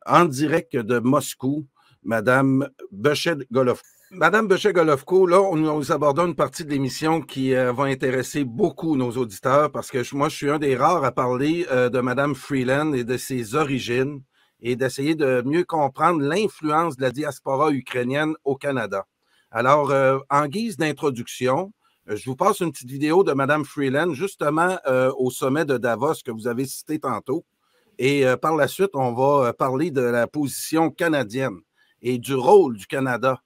En direct de Moscou, Madame Bechet-Golovko. Madame Bechet-Golovko, là, nous abordons une partie de l'émission qui va intéresser beaucoup nos auditeurs parce que moi, je suis un des rares à parler de Madame Freeland et de ses origines et d'essayer de mieux comprendre l'influence de la diaspora ukrainienne au Canada. Alors, en guise d'introduction, je vous passe une petite vidéo de Madame Freeland, justement au sommet de Davos que vous avez cité tantôt. Et par la suite, on va parler de la position canadienne et du rôle du Canada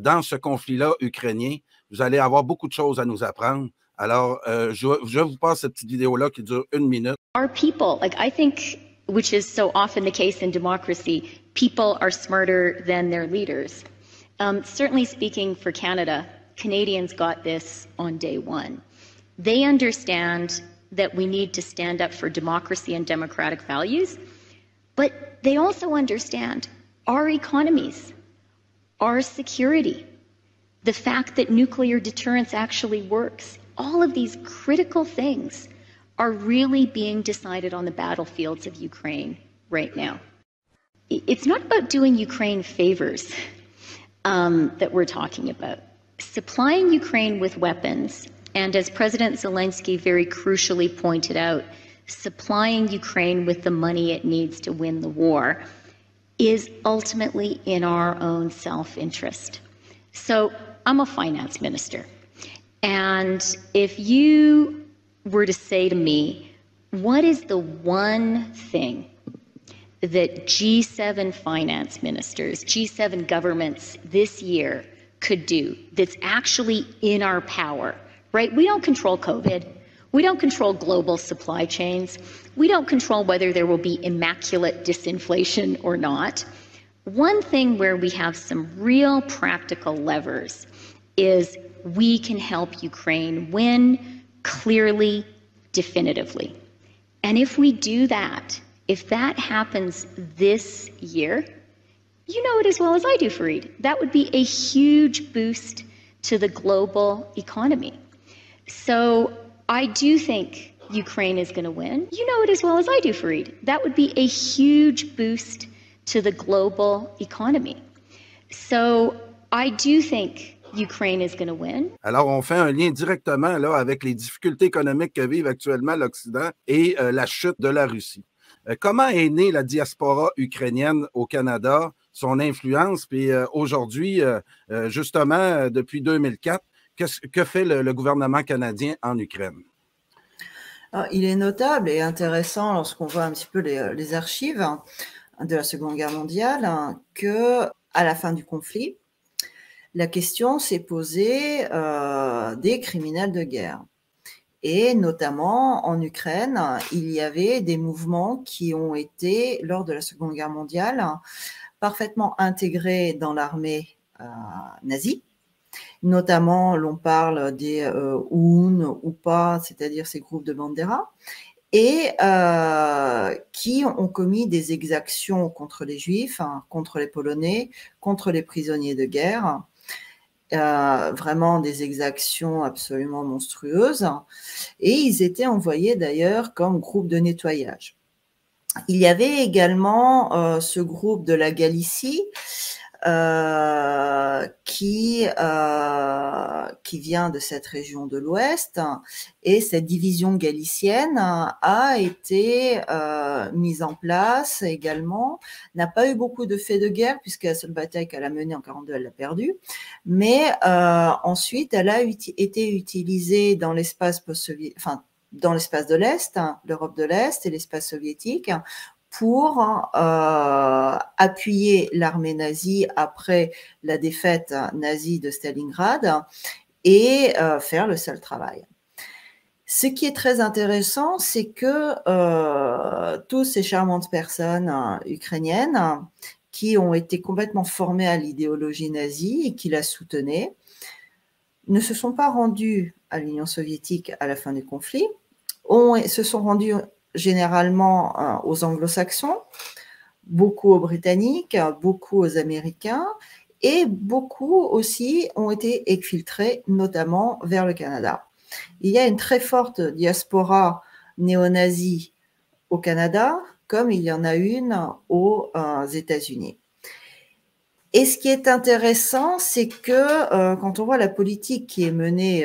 dans ce conflit-là ukrainien. Vous allez avoir beaucoup de choses à nous apprendre. Alors, je vous passe cette petite vidéo-là qui dure 1 minute. Our people, like I think, which is so often the case in democracy, people are smarter than their leaders. Certainly speaking for Canada, Canadians got this on day one. They understand that we need to stand up for democracy and democratic values, but they also understand our economies, our security, the fact that nuclear deterrence actually works. All of these critical things are really being decided on the battlefields of Ukraine right now. It's not about doing Ukraine favors that we're talking about. Supplying Ukraine with weapons, and as President Zelensky very crucially pointed out, supplying Ukraine with the money it needs to win the war is ultimately in our own self-interest. So I'm a finance minister. And if you were to say to me, what is the one thing that G7 finance ministers, G7 governments this year could do that's actually in our power? Right? We don't control COVID. We don't control global supply chains. We don't control whether there will be immaculate disinflation or not. One thing where we have some real practical levers is we can help Ukraine win clearly, definitively. And if we do that, if that happens this year, you know it as well as I do, Fareed, that would be a huge boost to the global economy. So I do think Ukraine is going to win. You know it as well as I do, Fareed. That would be a huge boost to the global economy. So I do think Ukraine is going to win. Alors, on fait un lien directement là, avec les difficultés économiques que vivent actuellement l'Occident et la chute de la Russie. Comment est née la diaspora ukrainienne au Canada, son influence, puis aujourd'hui, justement, depuis 2004, que fait le gouvernement canadien en Ukraine? Alors, il est notable et intéressant lorsqu'on voit un petit peu les archives de la Seconde Guerre mondiale que, à la fin du conflit, la question s'est posée des criminels de guerre. Et notamment en Ukraine, il y avait des mouvements qui ont été, lors de la Seconde Guerre mondiale, parfaitement intégrés dans l'armée nazie. Notamment, l'on parle des OUN ou pas, c'est-à-dire ces groupes de Bandera, et qui ont commis des exactions contre les Juifs, contre les Polonais, contre les prisonniers de guerre, vraiment des exactions absolument monstrueuses, et ils étaient envoyés d'ailleurs comme groupe de nettoyage. Il y avait également ce groupe de la Galicie, qui vient de cette région de l'Ouest, et cette division galicienne a été mise en place également, n'a pas eu beaucoup de faits de guerre puisque la seule bataille qu'elle a menée en 1942, elle l'a perdue, mais ensuite elle a été utilisée dans l'espace post-soviétique, enfin dans l'espace de l'Est, l'Europe de l'Est et l'espace soviétique, pour appuyer l'armée nazie après la défaite nazie de Stalingrad et faire le sale travail. Ce qui est très intéressant, c'est que toutes ces charmantes personnes ukrainiennes qui ont été complètement formées à l'idéologie nazie et qui la soutenaient ne se sont pas rendues à l'Union soviétique à la fin du conflit, se sont rendues généralement aux anglo-saxons, beaucoup aux Britanniques, beaucoup aux Américains, et beaucoup aussi ont été exfiltrés, notamment vers le Canada. Il y a une très forte diaspora néo-nazie au Canada, comme il y en a une aux États-Unis. Et ce qui est intéressant, c'est que quand on voit la politique qui est menée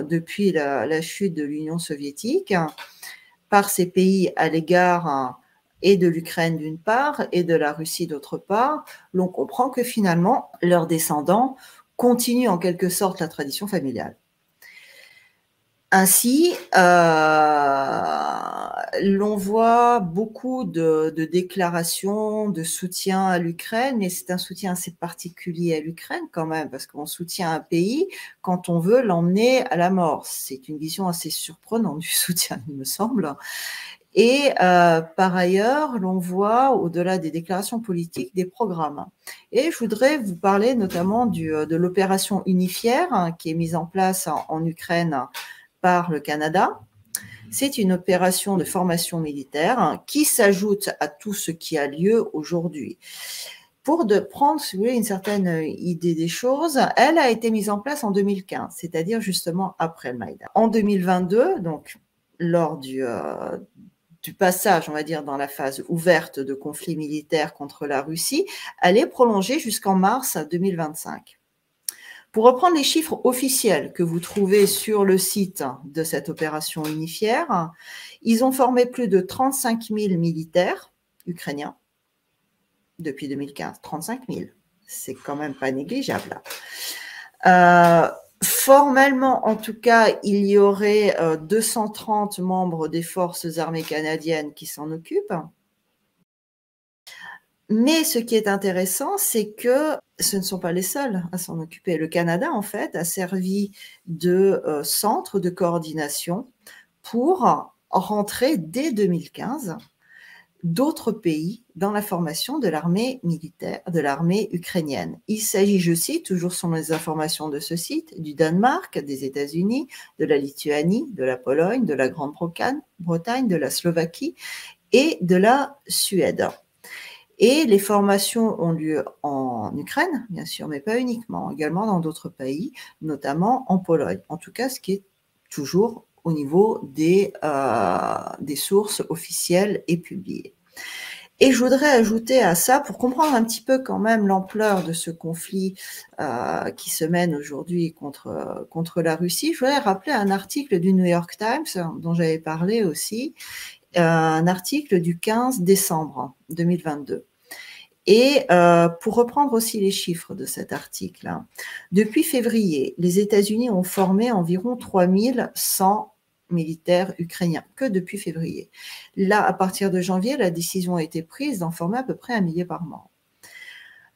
depuis la chute de l'Union soviétique par ces pays à l'égard et de l'Ukraine d'une part et de la Russie d'autre part, l'on comprend que finalement, leurs descendants continuent en quelque sorte la tradition familiale. Ainsi, l'on voit beaucoup de déclarations de soutien à l'Ukraine, mais c'est un soutien assez particulier à l'Ukraine quand même, parce qu'on soutient un pays quand on veut l'emmener à la mort. C'est une vision assez surprenante du soutien, il me semble. Et par ailleurs, l'on voit, au-delà des déclarations politiques, des programmes. Et je voudrais vous parler notamment de l'opération Unifière qui est mise en place en Ukraine par le Canada. C'est une opération de formation militaire qui s'ajoute à tout ce qui a lieu aujourd'hui. Pour prendre, si vous voulez, une certaine idée des choses, elle a été mise en place en 2015, c'est-à-dire justement après le Maïdan. En 2022, donc lors du passage, on va dire, dans la phase ouverte de conflit militaire contre la Russie, elle est prolongée jusqu'en mars 2025. Pour reprendre les chiffres officiels que vous trouvez sur le site de cette opération Unifière, ils ont formé plus de 35 000 militaires ukrainiens depuis 2015. 35 000, c'est quand même pas négligeable. Formellement, en tout cas, il y aurait 230 membres des forces armées canadiennes qui s'en occupent. Mais ce qui est intéressant, c'est que ce ne sont pas les seuls à s'en occuper. Le Canada, en fait, a servi de centre de coordination pour rentrer dès 2015 d'autres pays dans la formation de l'armée militaire, de l'armée ukrainienne. Il s'agit, je cite, toujours selon les informations de ce site, du Danemark, des États-Unis, de la Lituanie, de la Pologne, de la Grande-Bretagne, de la Slovaquie et de la Suède. Et les formations ont lieu en Ukraine, bien sûr, mais pas uniquement, également dans d'autres pays, notamment en Pologne. En tout cas, ce qui est toujours au niveau des sources officielles et publiées. Et je voudrais ajouter à ça, pour comprendre un petit peu quand même l'ampleur de ce conflit qui se mène aujourd'hui contre la Russie, je voudrais rappeler un article du New York Times, dont j'avais parlé aussi, un article du 15 décembre 2022. Et pour reprendre aussi les chiffres de cet article, depuis février, les États-Unis ont formé environ 3100 militaires ukrainiens, que depuis février. Là, à partir de janvier, la décision a été prise d'en former à peu près 1 millier par mois.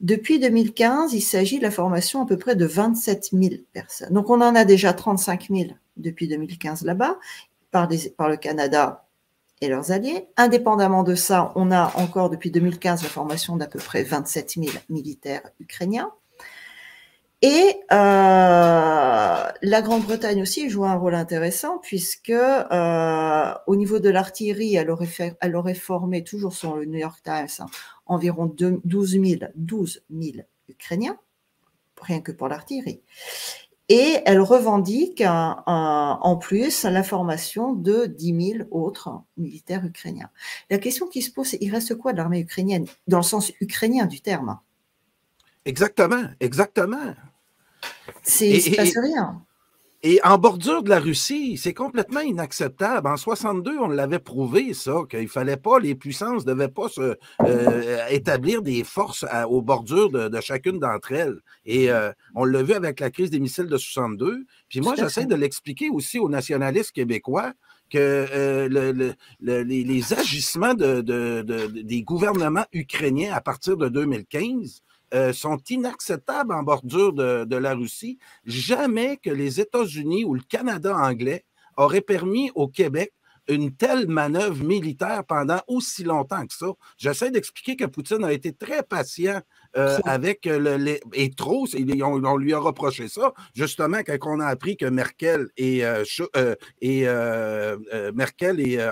Depuis 2015, il s'agit de la formation à peu près de 27 000 personnes. Donc, on en a déjà 35 000 depuis 2015 là-bas, par le Canada et leurs alliés. Indépendamment de ça, on a encore depuis 2015 la formation d'à peu près 27 000 militaires ukrainiens. Et la Grande-Bretagne aussi joue un rôle intéressant puisque au niveau de l'artillerie, elle aurait formé, toujours selon le New York Times, environ 12 000 Ukrainiens, rien que pour l'artillerie. Et elle revendique en plus la formation de 10 000 autres militaires ukrainiens. La question qui se pose, c'est il reste quoi de l'armée ukrainienne, dans le sens ukrainien du terme? Exactement, exactement. Il ne se passe rien. Et en bordure de la Russie, c'est complètement inacceptable. En 62, on l'avait prouvé, ça, qu'il fallait pas, les puissances ne devaient pas établir des forces aux bordures de chacune d'entre elles. Et on l'a vu avec la crise des missiles de 62. Puis moi, j'essaie de l'expliquer aussi aux nationalistes québécois que les agissements des gouvernements ukrainiens à partir de 2015 sont inacceptables en bordure de la Russie. Jamais que les États-Unis ou le Canada anglais auraient permis au Québec une telle manœuvre militaire pendant aussi longtemps que ça. J'essaie d'expliquer que Poutine a été très patient avec et trop, on lui a reproché ça, justement, quand on a appris que Merkel et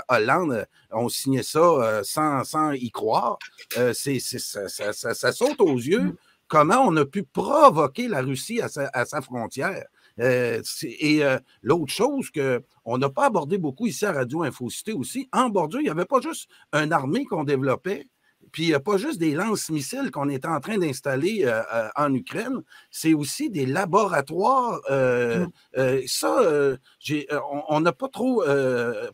Hollande ont signé ça sans y croire. Ça saute aux yeux comment on a pu provoquer la Russie à sa frontière. L'autre chose qu'on n'a pas abordé beaucoup ici à Radio Infocité aussi, en bordure, il n'y avait pas juste une armée qu'on développait, puis il n'y a pas juste des lance-missiles qu'on était en train d'installer en Ukraine, c'est aussi des laboratoires. On n'a pas trop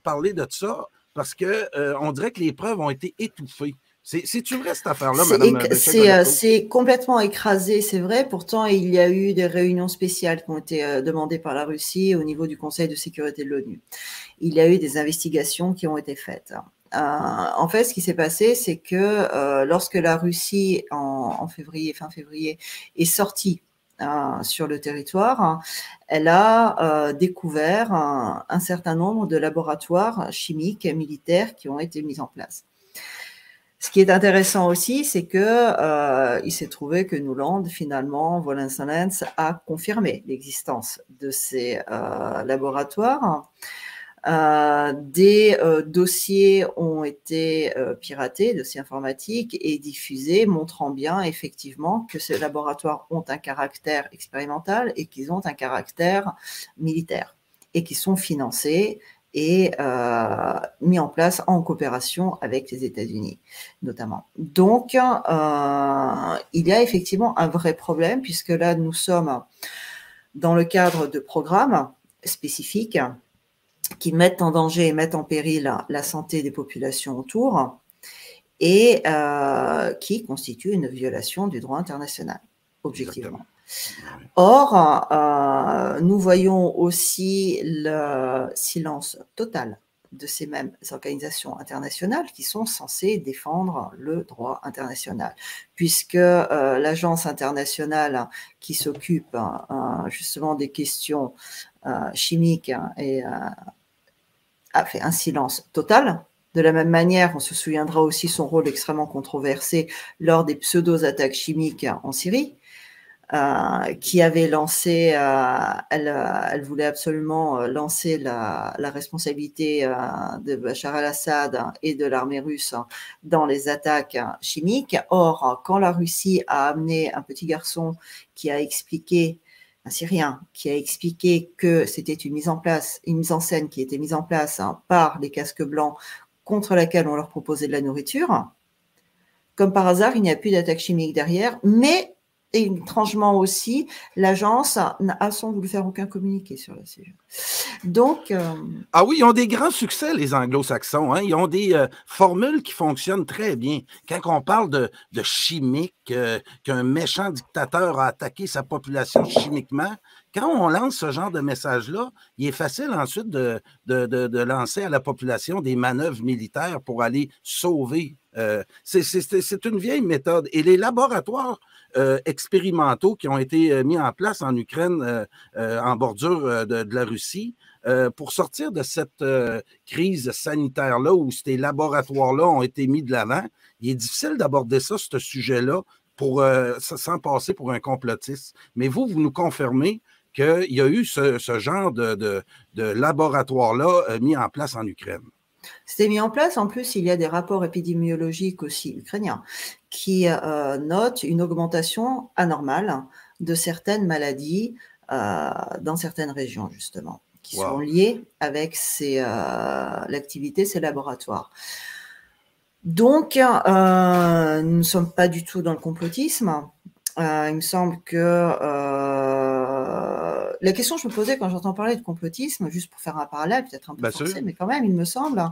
parlé de ça parce qu'on dirait que les preuves ont été étouffées. C'est-tu vrai cette affaire-là, Mme Béchet-Golovko? C'est complètement écrasé, c'est vrai. Pourtant, il y a eu des réunions spéciales qui ont été demandées par la Russie au niveau du Conseil de sécurité de l'ONU. Il y a eu des investigations qui ont été faites. En fait, ce qui s'est passé, c'est que lorsque la Russie, fin février, est sortie sur le territoire, elle a découvert un certain nombre de laboratoires chimiques et militaires qui ont été mis en place. Ce qui est intéressant aussi, c'est que il s'est trouvé que Nuland, finalement, Volensky a confirmé l'existence de ces laboratoires. Des dossiers ont été piratés, dossiers informatiques, et diffusés, montrant bien effectivement que ces laboratoires ont un caractère expérimental et qu'ils ont un caractère militaire et qui sont financés et mis en place en coopération avec les États-Unis, notamment. Donc, il y a effectivement un vrai problème, puisque là, nous sommes dans le cadre de programmes spécifiques qui mettent en danger et mettent en péril la santé des populations autour et qui constituent une violation du droit international, objectivement. Exactement. Or, nous voyons aussi le silence total de ces mêmes organisations internationales qui sont censées défendre le droit international, puisque l'agence internationale qui s'occupe justement des questions chimiques a fait un silence total. De la même manière, on se souviendra aussi son rôle extrêmement controversé lors des pseudo-attaques chimiques en Syrie, qui avait lancé, elle voulait absolument lancer la responsabilité de Bachar al-Assad et de l'armée russe dans les attaques chimiques. Or, quand la Russie a amené un petit garçon qui a expliqué, un Syrien, qui a expliqué que c'était une mise en scène qui était mise en place par les casques blancs contre laquelle on leur proposait de la nourriture, comme par hasard, il n'y a plus d'attaque chimique derrière, mais et étrangement aussi, l'agence n'a sans voulu faire aucun communiqué sur le sujet. Donc, ah oui, ils ont des grands succès, les anglo-saxons. Hein? Ils ont des formules qui fonctionnent très bien. Quand on parle de chimique, qu'un méchant dictateur a attaqué sa population chimiquement, quand on lance ce genre de message-là, il est facile ensuite de lancer à la population des manœuvres militaires pour aller sauver. C'est une vieille méthode. Et les laboratoires expérimentaux qui ont été mis en place en Ukraine, en bordure de la Russie, pour sortir de cette crise sanitaire-là où ces laboratoires-là ont été mis de l'avant, il est difficile d'aborder ça, ce sujet-là, sans passer pour un complotiste. Mais vous nous confirmez qu'il y a eu ce genre de laboratoire-là mis en place en Ukraine. C'était mis en place. En plus, il y a des rapports épidémiologiques aussi ukrainiens qui notent une augmentation anormale de certaines maladies dans certaines régions, justement, qui sont liées avec l'activité de ces laboratoires. Donc, nous ne sommes pas du tout dans le complotisme. Il me semble que la question que je me posais quand j'entends parler de complotisme, juste pour faire un parallèle, peut-être un peu forcé, mais quand même, il me semble,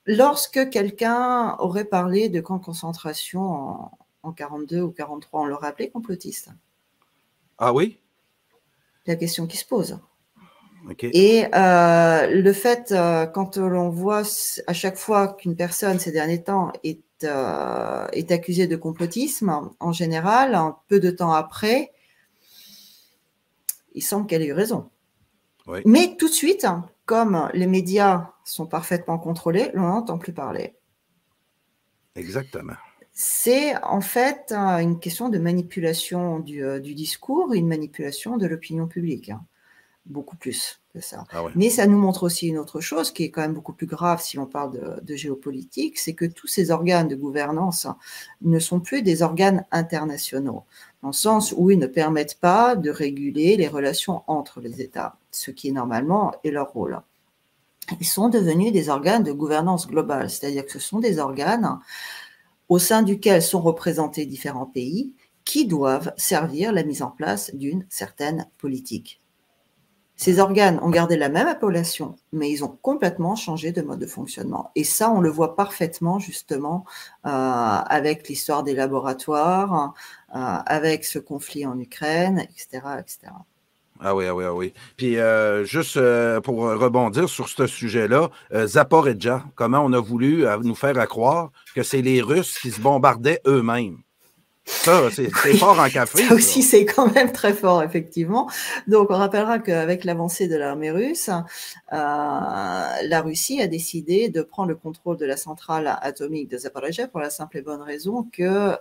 lorsque quelqu'un aurait parlé de camps de concentration en 42 ou 43, on l'aurait appelé complotiste. Ah oui? La question qui se pose. Okay. Et le fait, quand l'on voit à chaque fois qu'une personne ces derniers temps est accusée de complotisme, en général, peu de temps après, il semble qu'elle ait eu raison. Oui. Mais tout de suite, comme les médias sont parfaitement contrôlés, on n'entend plus parler. Exactement. C'est en fait une question de manipulation du discours, une manipulation de l'opinion publique, hein. Beaucoup plus que ça. Ah ouais. Mais ça nous montre aussi une autre chose qui est quand même beaucoup plus grave si on parle de géopolitique, c'est que tous ces organes de gouvernance ne sont plus des organes internationaux, dans le sens où ils ne permettent pas de réguler les relations entre les États, ce qui normalement est leur rôle. Ils sont devenus des organes de gouvernance globale, c'est-à-dire que ce sont des organes au sein duquel sont représentés différents pays qui doivent servir la mise en place d'une certaine politique. Ces organes ont gardé la même appellation, mais ils ont complètement changé de mode de fonctionnement. Et ça, on le voit parfaitement justement avec l'histoire des laboratoires, avec ce conflit en Ukraine, etc., etc. Ah oui, ah oui, ah oui. Puis juste pour rebondir sur ce sujet-là, Zaporizhzhia, comment on a voulu nous faire croire que c'est les Russes qui se bombardaient eux-mêmes. Ça, c'est fort en café. Ça aussi, c'est quand même très fort, effectivement. Donc, on rappellera qu'avec l'avancée de l'armée russe, la Russie a décidé de prendre le contrôle de la centrale atomique de Zaporizhzhia pour la simple et bonne raison que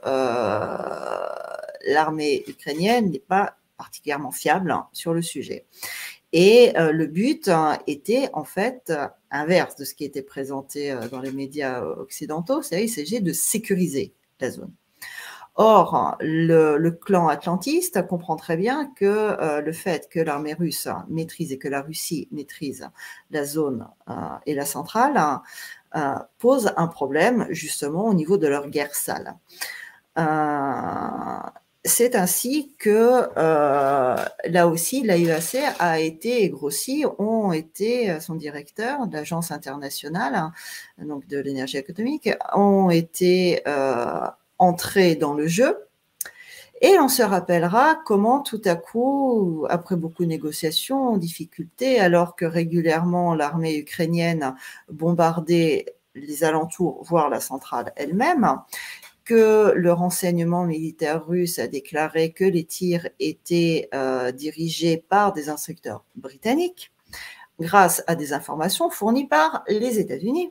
l'armée ukrainienne n'est pas particulièrement fiable sur le sujet. Et le but était en fait inverse de ce qui était présenté dans les médias occidentaux, c'est-à-dire il s'agit de sécuriser la zone. Or, le clan atlantiste comprend très bien que le fait que l'armée russe maîtrise et que la Russie maîtrise la zone et la centrale pose un problème justement au niveau de leur guerre sale. C'est ainsi que là aussi l'AEAC a été et Grossi ont été, son directeur de l'agence internationale donc de l'énergie atomique, ont été entrés dans le jeu. Et on se rappellera comment tout à coup, après beaucoup de négociations, difficultés, alors que régulièrement l'armée ukrainienne bombardait les alentours, voire la centrale elle-même, que le renseignement militaire russe a déclaré que les tirs étaient dirigés par des instructeurs britanniques, grâce à des informations fournies par les États-Unis.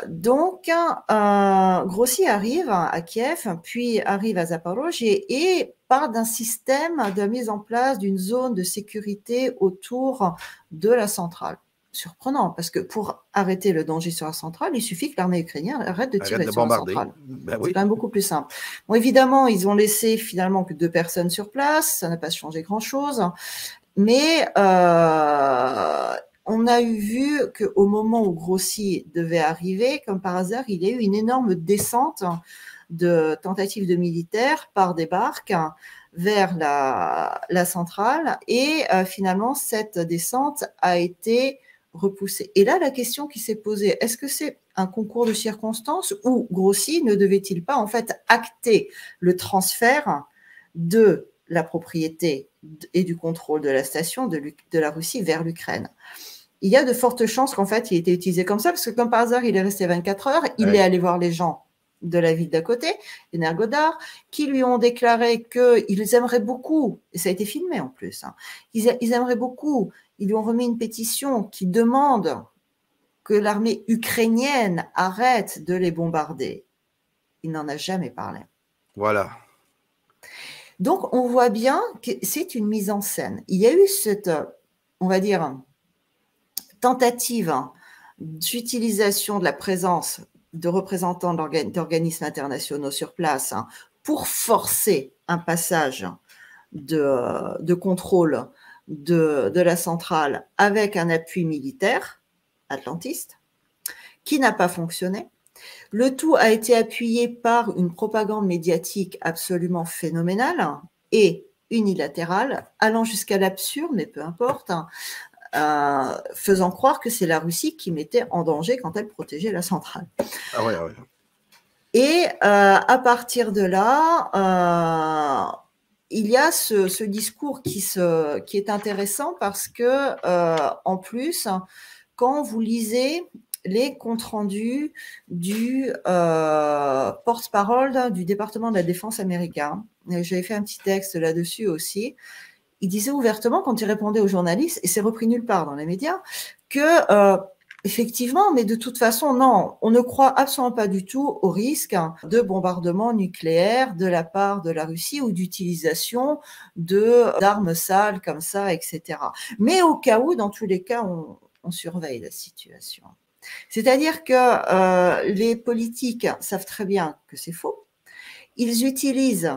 Donc, Grossi arrive à Kiev, puis arrive à Zaporozhye et part d'un système de mise en place d'une zone de sécurité autour de la centrale. Surprenant, parce que pour arrêter le danger sur la centrale, il suffit que l'armée ukrainienne arrête de tirer sur la centrale. Ben oui. C'est quand même beaucoup plus simple. Bon, évidemment, ils ont laissé finalement que 2 personnes sur place, ça n'a pas changé grand-chose, mais on a vu qu'au moment où Grossi devait arriver, comme par hasard, il y a eu une énorme descente de tentatives de militaires par des barques vers la centrale et finalement cette descente a été repoussée. Et là, la question qui s'est posée, est-ce que c'est un concours de circonstances ou Grossi ne devait-il pas en fait acter le transfert de la propriété et du contrôle de la station de la Russie vers l'Ukraine? Il y a de fortes chances qu'en fait, il ait été utilisé comme ça, parce que comme par hasard, il est resté 24 heures, il est allé voir les gens de la ville d'à côté, Energodar, qui lui ont déclaré qu'ils aimeraient beaucoup, et ça a été filmé en plus, hein, ils aimeraient beaucoup, ils lui ont remis une pétition qui demande que l'armée ukrainienne arrête de les bombarder. Il n'en a jamais parlé. Voilà. Donc, on voit bien que c'est une mise en scène. Il y a eu cette, on va dire, tentative d'utilisation de la présence de représentants d'organismes internationaux sur place pour forcer un passage de contrôle de la centrale avec un appui militaire atlantiste qui n'a pas fonctionné. Le tout a été appuyé par une propagande médiatique absolument phénoménale et unilatérale, allant jusqu'à l'absurde, mais peu importe, faisant croire que c'est la Russie qui mettait en danger quand elle protégeait la centrale. Ah ouais, ah ouais. Et à partir de là, il y a ce discours qui est intéressant parce que, en plus, quand vous lisez les comptes rendus du porte-parole du département de la défense américain, j'avais fait un petit texte là-dessus aussi, il disait ouvertement, quand il répondait aux journalistes, et c'est repris nulle part dans les médias, que effectivement, mais de toute façon, non, on ne croit absolument pas du tout au risque de bombardement nucléaire de la part de la Russie ou d'utilisation d'armes sales comme ça, etc. Mais au cas où, dans tous les cas, on surveille la situation. C'est-à-dire que les politiques savent très bien que c'est faux. Ils utilisent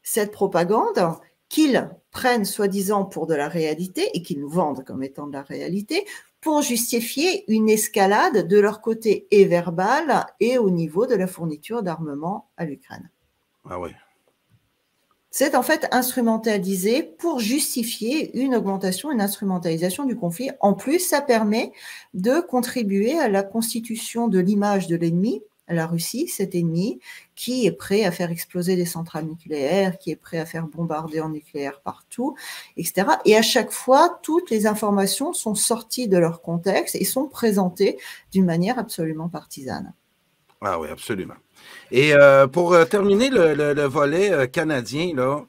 cette propagande qu'ils prennent soi-disant pour de la réalité et qu'ils nous vendent comme étant de la réalité pour justifier une escalade de leur côté et verbal et au niveau de la fourniture d'armement à l'Ukraine. Ah oui. C'est en fait instrumentalisé pour justifier une augmentation, une instrumentalisation du conflit. En plus, ça permet de contribuer à la constitution de l'image de l'ennemi, la Russie, cet ennemi, qui est prêt à faire exploser des centrales nucléaires, qui est prêt à faire bombarder en nucléaire partout, etc. Et à chaque fois, toutes les informations sont sorties de leur contexte et sont présentées d'une manière absolument partisane. Ah oui, absolument. Et pour terminer le volet canadien, là,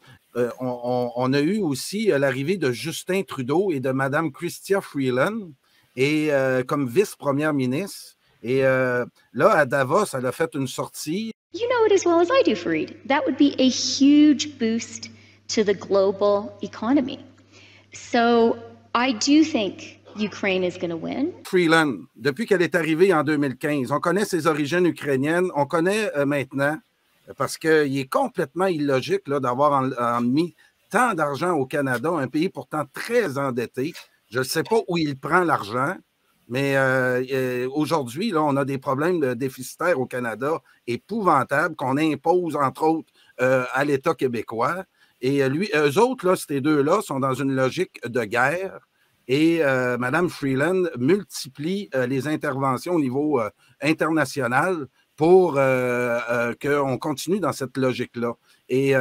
on a eu aussi l'arrivée de Justin Trudeau et de Mme Chrystia Freeland et, comme vice-première ministre. Et là, à Davos, elle a fait une sortie. You know it as well as I do, Fareed. That would be a huge boost to the global economy. So I do think Ukraine is going to win. Freeland, depuis qu'elle est arrivée en 2015, on connaît ses origines ukrainiennes, on connaît maintenant, parce qu'il est complètement illogique là, d'avoir mis tant d'argent au Canada, un pays pourtant très endetté. Je ne sais pas où il prend l'argent. Mais aujourd'hui, là, on a des problèmes déficitaires au Canada épouvantables qu'on impose, entre autres, à l'État québécois. Et eux autres, là, ces deux-là, sont dans une logique de guerre. Et Mme Freeland multiplie les interventions au niveau international pour qu'on continue dans cette logique-là. Et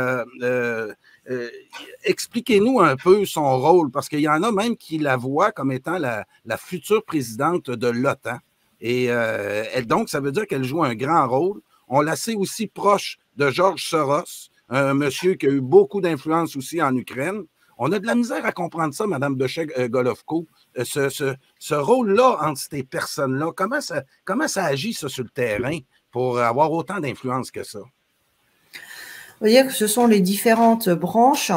expliquez-nous un peu son rôle, parce qu'il y en a même qui la voient comme étant la future présidente de l'OTAN. Et donc, ça veut dire qu'elle joue un grand rôle. On la sait aussi proche de George Soros, un monsieur qui a eu beaucoup d'influence aussi en Ukraine. On a de la misère à comprendre ça, Mme Bechet-Golovko, ce rôle-là entre ces personnes-là. Comment ça agit, ça, sur le terrain pour avoir autant d'influence que ça? On va dire que ce sont les différentes branches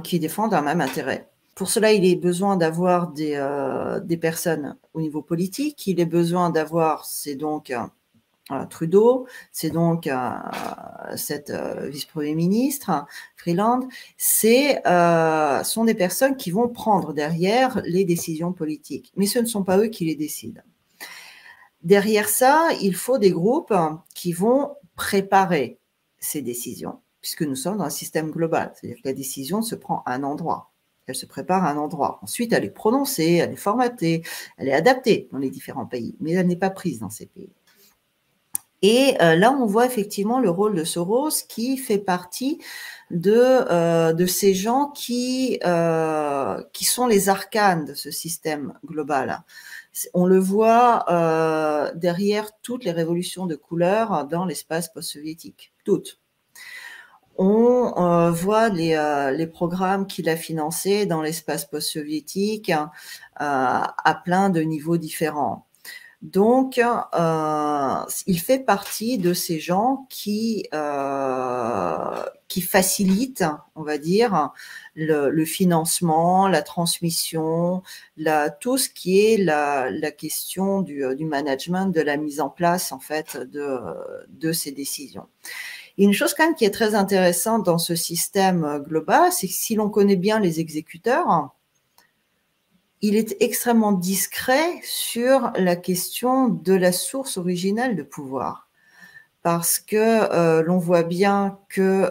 qui défendent un même intérêt. Pour cela, il est besoin d'avoir des personnes au niveau politique. Il est besoin d'avoir, c'est donc Trudeau, c'est donc cette vice-premier ministre, Freeland. Sont des personnes qui vont prendre derrière les décisions politiques. Mais ce ne sont pas eux qui les décident. Derrière ça, il faut des groupes qui vont préparer ces décisions, puisque nous sommes dans un système global. C'est-à-dire que la décision se prend à un endroit. Elle se prépare à un endroit. Ensuite, elle est prononcée, elle est formatée, elle est adaptée dans les différents pays, mais elle n'est pas prise dans ces pays. Et là, on voit effectivement le rôle de Soros qui fait partie de ces gens qui sont les arcanes de ce système global. On le voit derrière toutes les révolutions de couleur dans l'espace post-soviétique, toutes. On voit les programmes qu'il a financés dans l'espace post-soviétique à plein de niveaux différents. Donc, il fait partie de ces gens qui facilitent, on va dire, le financement, la transmission, tout ce qui est la question du management, de la mise en place, en fait, de ces décisions. Et une chose quand même qui est très intéressante dans ce système global, c'est que si l'on connaît bien les exécuteurs, il est extrêmement discret sur la question de la source originelle de pouvoir. Parce que l'on voit bien que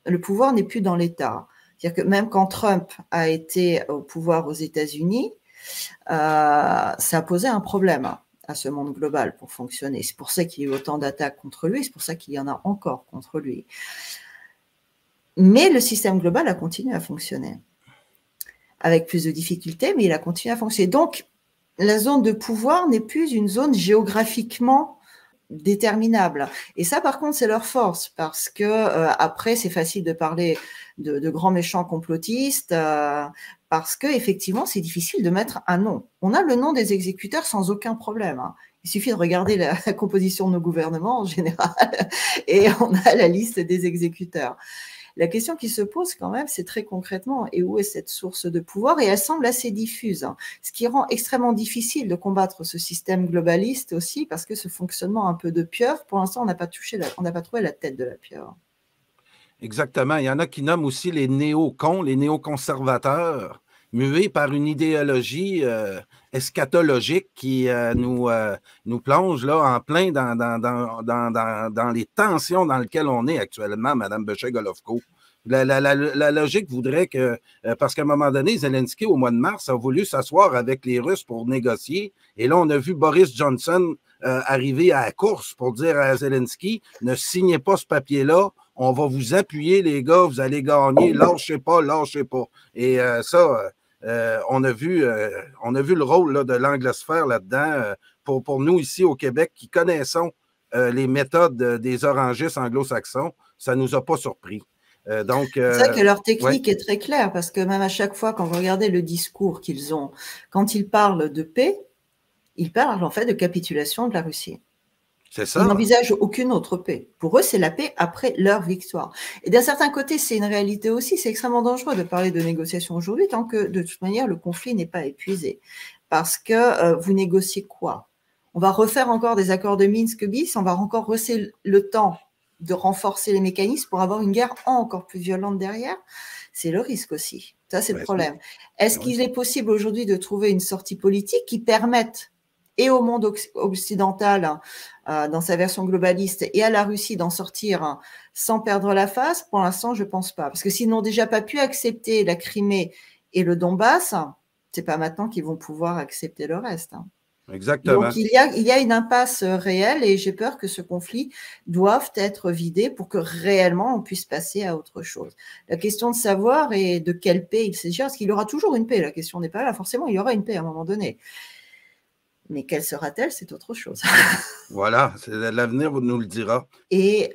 le pouvoir n'est plus dans l'État. C'est-à-dire que même quand Trump a été au pouvoir aux États-Unis, ça a posé un problème à ce monde global pour fonctionner. C'est pour ça qu'il y a eu autant d'attaques contre lui, c'est pour ça qu'il y en a encore contre lui. Mais le système global a continué à fonctionner. Avec plus de difficultés, mais il a continué à fonctionner. Donc, la zone de pouvoir n'est plus une zone géographiquement déterminables. Et ça, par contre, c'est leur force, parce que après, c'est facile de parler de grands méchants complotistes, parce que effectivement, c'est difficile de mettre un nom. On a le nom des exécuteurs sans aucun problème. Hein. Il suffit de regarder la composition de nos gouvernements en général, et on a la liste des exécuteurs. La question qui se pose quand même, c'est très concrètement, et où est cette source de pouvoir? Et elle semble assez diffuse, hein, ce qui rend extrêmement difficile de combattre ce système globaliste aussi, parce que ce fonctionnement un peu de pieuvre, pour l'instant, on n'a pas trouvé la tête de la pieuvre. Exactement. Il y en a qui nomment aussi les néocons, les néoconservateurs, mués par une idéologie eschatologique qui nous plonge là en plein dans les tensions dans lesquelles on est actuellement, Mme Bechet-Golovko. La logique voudrait que, parce qu'à un moment donné, Zelensky, au mois de mars, a voulu s'asseoir avec les Russes pour négocier. Et là, on a vu Boris Johnson arriver à la course pour dire à Zelensky, ne signez pas ce papier-là, on va vous appuyer, les gars, vous allez gagner, lâchez pas. Et on a vu le rôle là, de l'anglosphère là-dedans. Pour nous, ici au Québec, qui connaissons les méthodes des orangistes anglo-saxons, ça ne nous a pas surpris. C'est vrai que leur technique est très claire, parce que même à chaque fois, quand vous regardez le discours qu'ils ont, quand ils parlent de paix, ils parlent en fait de capitulation de la Russie. C'est ça. Ils n'envisagent aucune autre paix. Pour eux, c'est la paix après leur victoire. Et d'un certain côté, c'est une réalité aussi. C'est extrêmement dangereux de parler de négociation aujourd'hui, tant que de toute manière, le conflit n'est pas épuisé. Parce que vous négociez quoi? On va refaire encore des accords de Minsk bis, on va encore rester le temps de renforcer les mécanismes pour avoir une guerre encore plus violente derrière. C'est le risque aussi. Ça, c'est le problème. Est-ce qu'il est possible aujourd'hui de trouver une sortie politique qui permette et au monde occidental, dans sa version globaliste, et à la Russie d'en sortir sans perdre la face? Pour l'instant, je ne pense pas. Parce que s'ils n'ont déjà pas pu accepter la Crimée et le Donbass, ce n'est pas maintenant qu'ils vont pouvoir accepter le reste. Exactement. Donc, il y a une impasse réelle, et j'ai peur que ce conflit doive être vidé pour que réellement on puisse passer à autre chose. La question de savoir et de quelle paix il s'agit, parce qu'il y aura toujours une paix, la question n'est pas là. Forcément, il y aura une paix à un moment donné. Mais quelle sera-t-elle? C'est autre chose. Voilà, l'avenir nous le dira. Et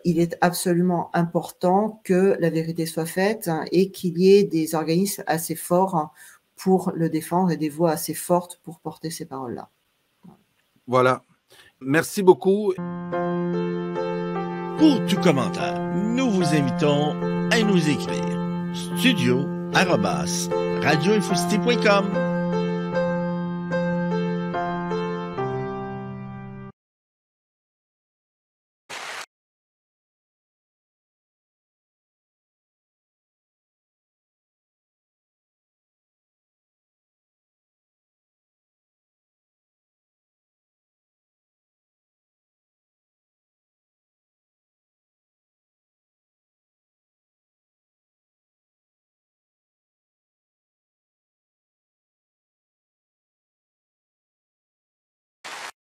il est absolument important que la vérité soit faite, hein, et qu'il y ait des organismes assez forts, hein, pour le défendre, et des voix assez fortes pour porter ces paroles-là. Voilà. Merci beaucoup. Pour tout commentaire, nous vous invitons à nous écrire studio@radioinfocité.com.